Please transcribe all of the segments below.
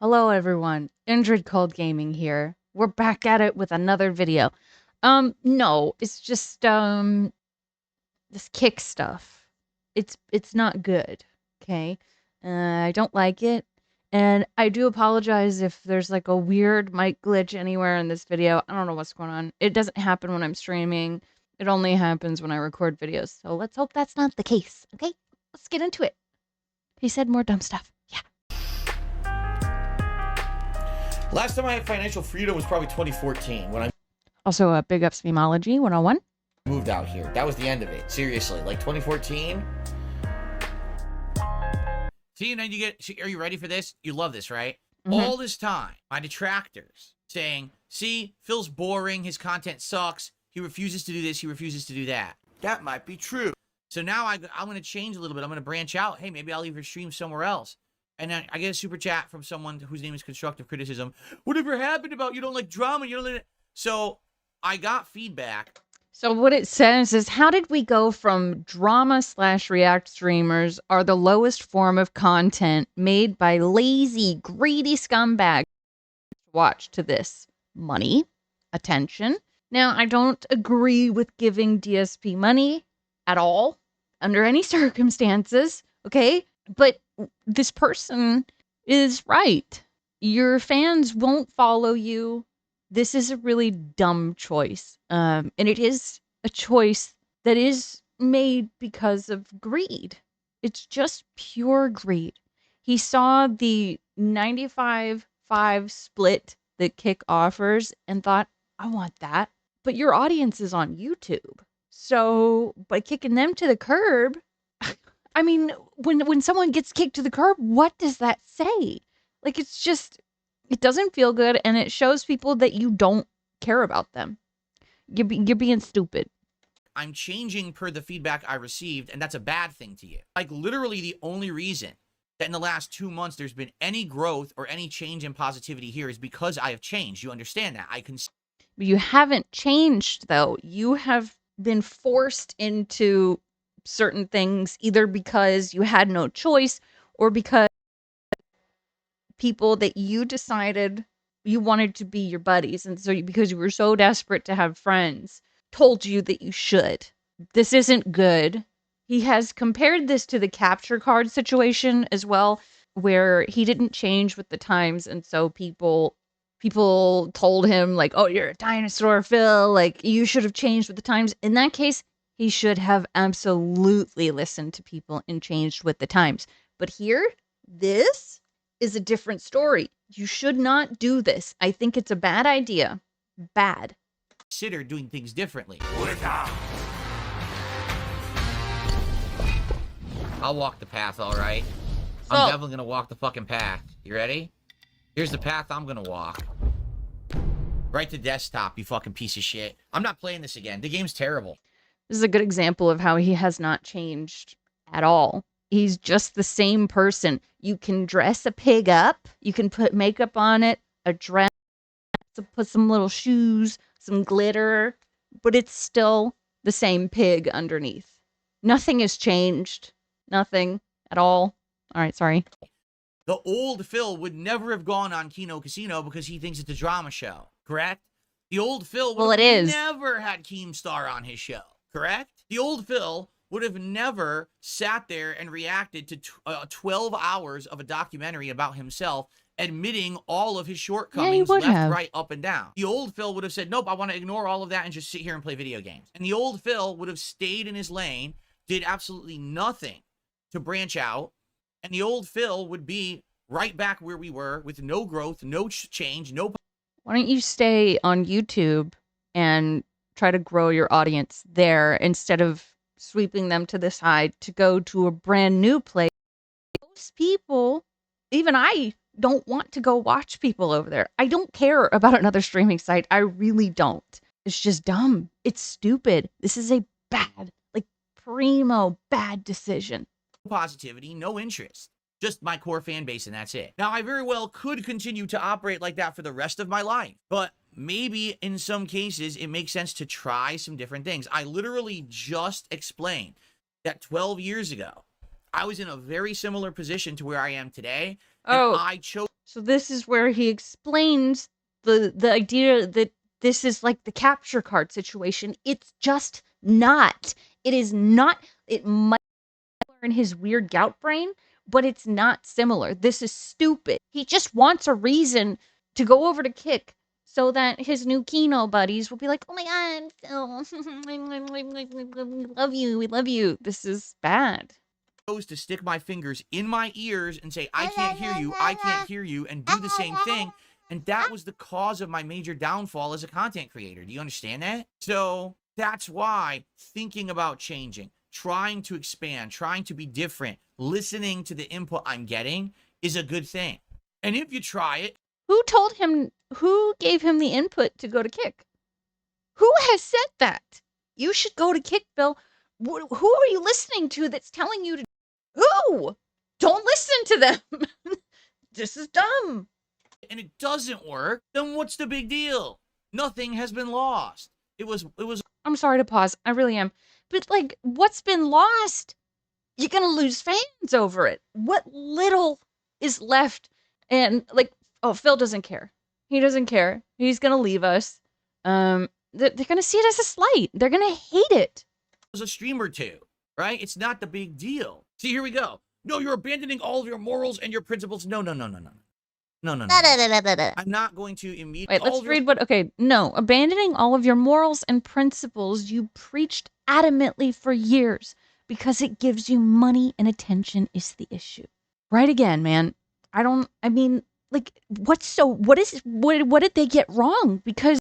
Hello everyone, Indrid Cold Gaming here. We're back at it with another video. No, it's just this kick stuff. It's not good, okay? I don't like it, and I do apologize if there's like a weird mic glitch anywhere in this video. I don't know what's going on. It doesn't happen when I'm streaming. It only happens when I record videos. So let's hope that's not the case, okay? Let's get into it. He said more dumb stuff. Yeah. Last time I had financial freedom was probably 2014 when I Also, big ups Memology 101. moved out here. That was the end of it. Seriously, like 2014. See, and then you get, are you ready for this? You love this, right? All this time, my detractors saying, see, Phil's boring, his content sucks, he refuses to do this, he refuses to do that. That might be true. So now I'm going to change a little bit. I'm going to branch out. Hey, maybe I'll even stream somewhere else. And then I get a super chat from someone whose name is Constructive Criticism. Whatever happened about you don't like drama? You don't like it. So I got feedback. So what it says is, how did we go from drama/react streamers are the lowest form of content made by lazy, greedy scumbags watch to this? Money, attention. Now, I don't agree with giving DSP money at all, under any circumstances, okay? But this person is right. Your fans won't follow you. This is a really dumb choice. And it is a choice that is made because of greed. It's just pure greed. He saw the 95-5 split that Kick offers and thought, I want that. But your audience is on YouTube. So by kicking them to the curb, I mean, when someone gets kicked to the curb, what does that say? Like, it's just, it doesn't feel good, and it shows people that you don't care about them. You're being stupid. I'm changing per the feedback I received, and that's a bad thing to you. Like, literally the only reason that in the last 2 months there's been any growth or any change in positivity here is because I have changed. You understand that? I can. But you haven't changed, though. You have been forced into certain things either because you had no choice or because people that you decided you wanted to be your buddies, and so because you were so desperate to have friends, told you that you should. This isn't good. He has compared this to the capture card situation as well, where he didn't change with the times, and so people told him like, "Oh, you're a dinosaur, Phil. Like you should have changed with the times." In that case, he should have absolutely listened to people and changed with the times. But here, this is a different story. You should not do this. I think it's a bad idea. Bad. Consider doing things differently. I'll walk the path, all right? I'm definitely going to walk the fucking path. You ready? Here's the path I'm going to walk. Right to desktop, you fucking piece of shit. I'm not playing this again. The game's terrible. This is a good example of how he has not changed at all. He's just the same person. You can dress a pig up. You can put makeup on it, a dress, put some little shoes, some glitter, but it's still the same pig underneath. Nothing has changed. Nothing at all. All right, sorry. The old Phil would never have gone on Kino Casino because he thinks it's a drama show, correct? The old Phil would have never had Keemstar on his show, correct? The old Phil would have never sat there and reacted to 12 hours of a documentary about himself, admitting all of his shortcomings left, right, up, and down. The old Phil would have said, nope, I want to ignore all of that and just sit here and play video games. And the old Phil would have stayed in his lane, did absolutely nothing to branch out, and the old Phil would be right back where we were with no growth, no change, no... Why don't you stay on YouTube and try to grow your audience there instead of sweeping them to the side to go to a brand new place? Most people, even I, don't want to go watch people over there. I don't care about another streaming site. I really don't. It's just dumb. It's stupid. This is a bad, like primo bad decision. Positivity, no interest. Just my core fan base, and that's it. Now, I very well could continue to operate like that for the rest of my life, but maybe in some cases it makes sense to try some different things. I literally just explained that 12 years ago, I was in a very similar position to where I am today. Oh, I chose. So this is where he explains the idea that this is like the capture card situation. It's just not. It is not. It might in his weird gout brain, but it's not similar. This is stupid. He just wants a reason to go over to Kick so that his new Kino buddies will be like, oh my god, Phil, we love you, we love you. This is bad. To stick my fingers in my ears and say, I can't hear you, and do the same thing. And that was the cause of my major downfall as a content creator. Do you understand that? So that's why thinking about changing, trying to expand, trying to be different, listening to the input I'm getting is a good thing. And if you try it. Who gave him the input to go to Kick? Who has said that? You should go to Kick, Bill. Who are you listening to that's telling you to? Who? Don't listen to them. This is dumb. And it doesn't work, then what's the big deal? Nothing has been lost. It was. I'm sorry to pause. I really am. But like, what's been lost? You're gonna lose fans over it. What little is left? And like, oh, Phil doesn't care. He doesn't care. He's gonna leave us. They're gonna see it as a slight. They're gonna hate it. It was a stream or two, right? It's not the big deal. See, here we go. No, you're abandoning all of your morals and your principles. No. I'm not going to immediately. Wait, let's read what. Okay, no. Abandoning all of your morals and principles you preached adamantly for years because it gives you money and attention is the issue. Right again, man. I mean, like, what did they get wrong? Because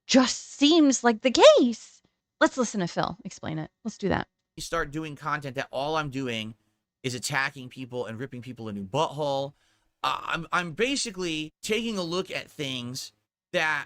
just seems like the case. Let's listen to Phil explain it. Let's do that. You start doing content that all I'm doing is attacking people and ripping people a new butthole. I'm basically taking a look at things that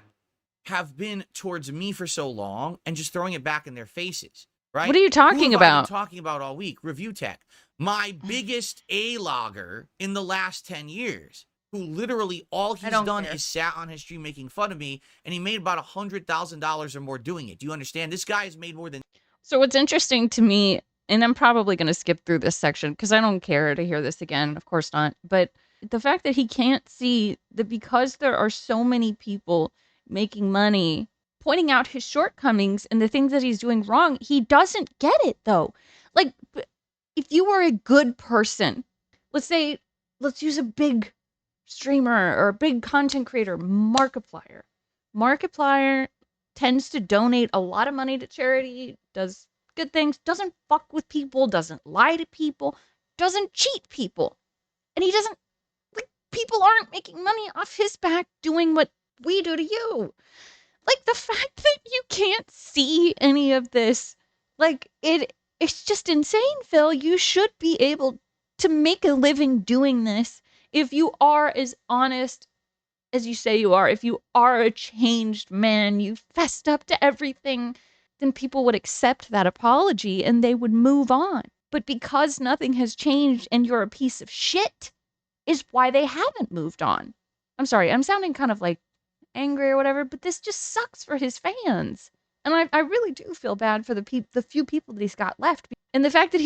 have been towards me for so long and just throwing it back in their faces, right? What are you talking about? I've been talking about all week. Review Tech, my biggest A-logger in the last 10 years, who literally all he's done is sat on his stream making fun of me, and he made about $100,000 or more doing it. Do you understand? This guy has made more than. So what's interesting to me, and I'm probably going to skip through this section because I don't care to hear this again. Of course not. But the fact that he can't see that because there are so many people making money, pointing out his shortcomings and the things that he's doing wrong, he doesn't get it though. Like, if you were a good person, let's use a big streamer or a big content creator, Markiplier. Markiplier tends to donate a lot of money to charity, does good things, doesn't fuck with people, doesn't lie to people, doesn't cheat people. And he doesn't, like, people aren't making money off his back doing what we do to you. Like, the fact that you can't see any of this, like, it's just insane, Phil. You should be able to make a living doing this if you are as honest as you say you are. If you are a changed man, you fessed up to everything, then people would accept that apology and they would move on. But because nothing has changed and you're a piece of shit is why they haven't moved on. I'm sorry, I'm sounding kind of like angry or whatever, but this just sucks for his fans. And I really do feel bad for the few people that he's got left. And the fact that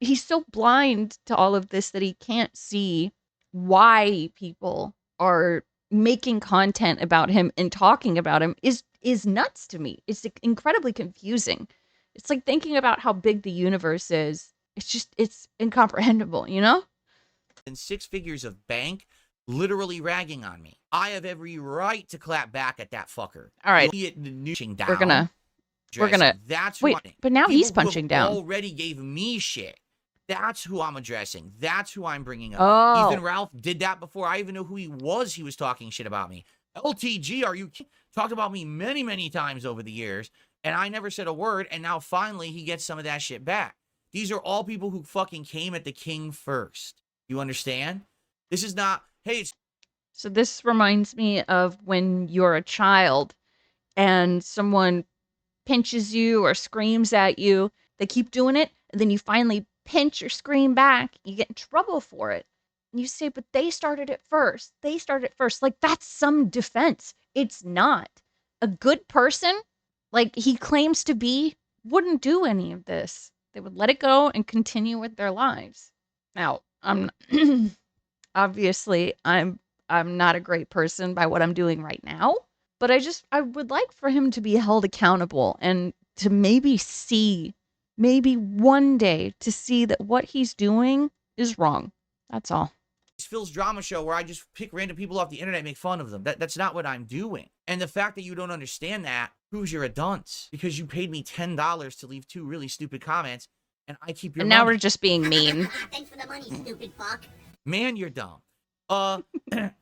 he's so blind to all of this that he can't see why people are making content about him and talking about him is nuts to me. It's incredibly confusing. It's like thinking about how big the universe is. It's incomprehensible, you know? And 6 figures of bank literally ragging on me. I have every right to clap back at that fucker. All right. We're gonna. That's wait, but now he's punching down. Already gave me shit. That's who I'm addressing. That's who I'm bringing up. Oh. Ethan Ralph did that before I even knew who he was. He was talking shit about me. LTG, are you talked about me many, many times over the years, and I never said a word, and now finally he gets some of that shit back. These are all people who fucking came at the king first. You understand? This is not, hey, So this reminds me of when you're a child and someone pinches you or screams at you. They keep doing it, and then you finally pinch or scream back. You get in trouble for it. And you say, but they started it first. They started it first. Like, that's some defense. It's not. A good person, like he claims to be, wouldn't do any of this. They would let it go and continue with their lives. Now, I'm obviously I'm not a great person by what I'm doing right now, but I would like for him to be held accountable and to maybe one day to see that what he's doing is wrong. That's all. Phil's drama show where I just pick random people off the internet and make fun of them. That's not what I'm doing. And the fact that you don't understand that proves you're a dunce, because you paid me $10 to leave 2 really stupid comments, and I keep your and money. Now we're just being mean. Thanks for the money, stupid fuck. Man, you're dumb.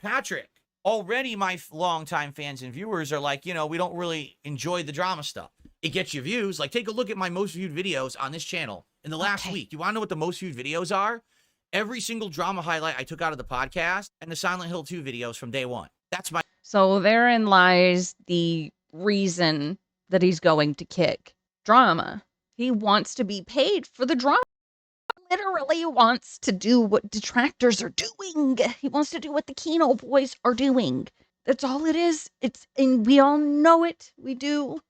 Patrick, already my longtime fans and viewers are like, we don't really enjoy the drama stuff. It gets you views. Like, take a look at my most viewed videos on this channel in the last week. You want to know what the most viewed videos are? Every single drama highlight I took out of the podcast and the Silent Hill 2 videos from day one. That's my... So therein lies the reason that he's going to kick drama. He wants to be paid for the drama. He literally wants to do what detractors are doing. He wants to do what the Kino boys are doing. That's all it is. And we all know it. We do.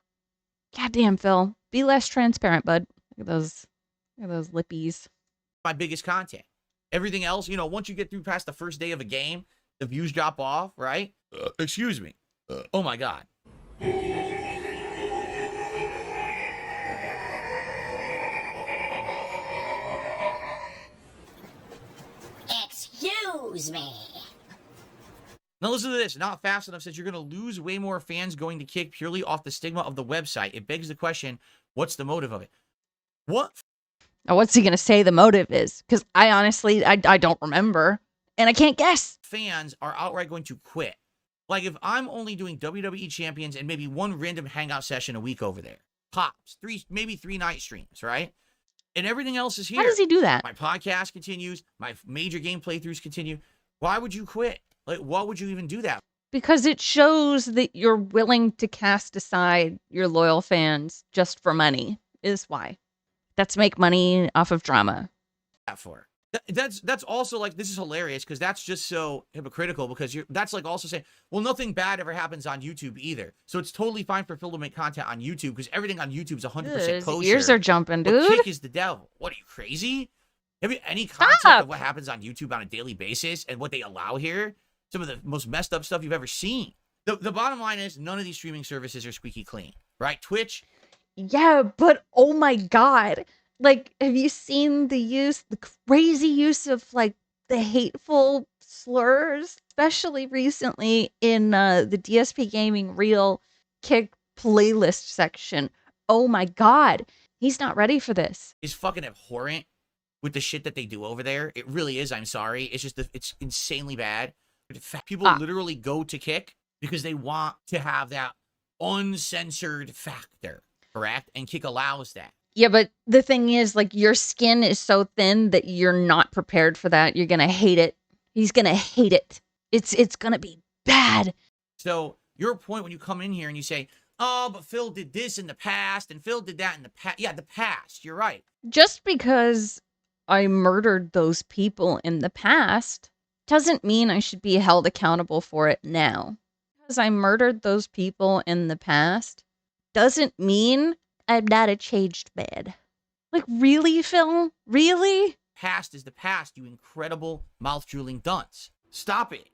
Goddamn, Phil. Be less transparent, bud. Look at those lippies. My biggest content. Everything else, once you get through past the first day of a game, the views drop off, right? Excuse me. Oh my God. Excuse me. Now listen to this. Not fast enough says you're going to lose way more fans going to kick purely off the stigma of the website. It begs the question, what's the motive of it? What? Now, what's he going to say the motive is? Because I honestly, I don't remember. And I can't guess. Fans are outright going to quit. Like, if I'm only doing WWE champions and maybe one random hangout session a week over there. Pops. Maybe 3 night streams, right? And everything else is here. How does he do that? My podcast continues. My major game playthroughs continue. Why would you quit? Like, why would you even do that? Because it shows that you're willing to cast aside your loyal fans just for money, is why. That's make money off of drama. That's also like, this is hilarious because that's just so hypocritical, because that's like also saying, well, nothing bad ever happens on YouTube either. So it's totally fine for Phil to make content on YouTube because everything on YouTube is 100% kosher. Ears are jumping, dude. Kick is the devil. What, are you crazy? Have you any concept of what happens on YouTube on a daily basis and what they allow here? Some of the most messed up stuff you've ever seen. The bottom line is none of these streaming services are squeaky clean, right? Twitch. Yeah, but oh my God. Like, have you seen the crazy use of like the hateful slurs, especially recently in the DSP Gaming Real Kick playlist section? Oh my God. He's not ready for this. Is fucking abhorrent with the shit that they do over there. It really is. I'm sorry. It's just, it's insanely bad. People literally go to Kick because they want to have that uncensored factor, correct? And Kick allows that. Yeah, but the thing is, like, your skin is so thin that you're not prepared for that. You're gonna hate it. He's gonna hate it. It's gonna be bad. So your point when you come in here and you say, oh, but Phil did this in the past and Phil did that in the past. Yeah, the past. You're right. Just because I murdered those people in the past doesn't mean I should be held accountable for it now. Because I murdered those people in the past doesn't mean I'm not a changed man. Like, really, Phil? Really? Past is the past, you incredible mouth-drooling dunce. Stop it.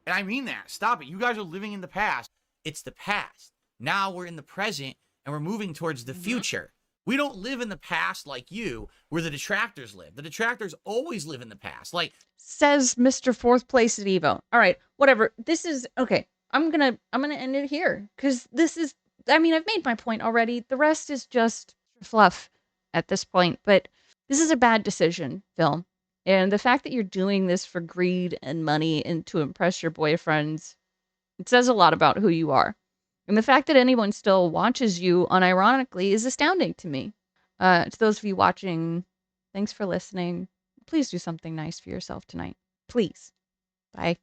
And I mean that. Stop it. You guys are living in the past. It's the past. Now we're in the present, and we're moving towards the future. We don't live in the past like you, where the detractors live. The detractors always live in the past. Like, says Mr. Fourth Place at Evo. All right, whatever. This is okay. I'm gonna end it here because this is. I mean, I've made my point already. The rest is just fluff at this point. But this is a bad decision, Phil. And the fact that you're doing this for greed and money and to impress your boyfriends, it says a lot about who you are. And the fact that anyone still watches you unironically is astounding to me. To those of you watching, thanks for listening. Please do something nice for yourself tonight. Please. Bye.